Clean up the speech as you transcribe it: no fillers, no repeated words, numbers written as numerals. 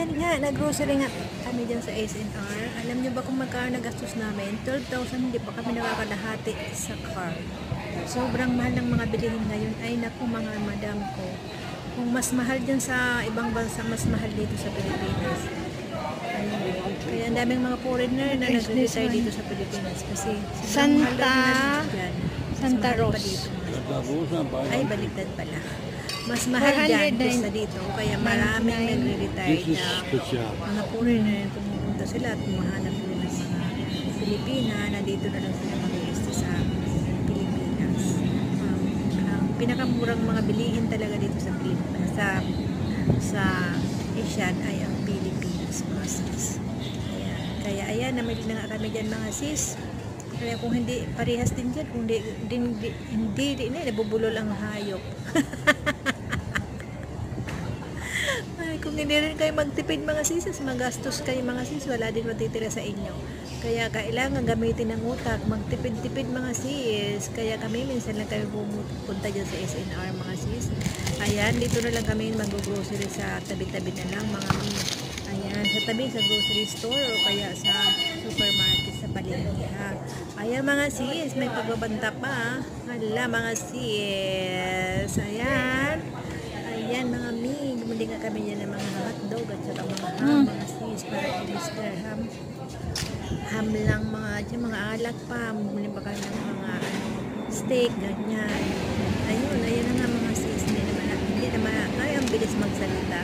Ayan nga, nag-grocery nga kami dyan sa SNR. Alam nyo ba kung magkano nagastos namin? 12,000, hindi pa kami nakakalahati sa car. Sobrang mahal ng mga bilihin ngayon. Ay naku mga madam ko. Kung mas mahal dyan sa ibang bansa, mas mahal dito sa Pilipinas. Ayun. Kaya ang daming mga foreigner na nag-retire dito sa Pilipinas. Kasi sobrang mahal daw dyan. Santa Mas mahal pa Rosa. dito. Ay, baliktad pala. Mas mahal dyan kaysa dito. Kaya maraming nagre-retire na mga foreigner. Pumupunta sila at mahanap nila ng mga Pilipina na dito na lang sila mag-rest sa Pilipinas. Ang pinakamurang mga bilihin talaga dito sa Pilipinas, sa Asian ay ang Pilipinas, mga sis. Kaya ayan, namili na nga kami dyan mga sis. Kaya kung hindi, parehas din dyan. Kung hindi nabubulol ang hayop. Ay, kung hindi rin kayo magtipid mga sis, magastos kayo mga sis, wala din matitira sa inyo. Kaya kailangan gamitin ng utak, magtipid-tipid mga sis. Kaya kami minsan lang kami pumunta dyan sa SNR mga sis. Ayan, dito na lang kami mag-grocery sa tabi-tabi na lang mga ayan, sa tabi sa grocery store o kaya sa supermarket sa palengke ha. Ayan mga sis, may pagbabanta pa. Hala mga sis. Ayan. Ayan mga mig. Bumili nga kami yan ng mga hotdog at saka mga ham mga sis para kay Mr. Ham. Ham lang mga alak pa. Bumili pa kami ng mga steak, ganyan. Ayun na nga mga sis. Hindi naman ay ang bilis magsalita.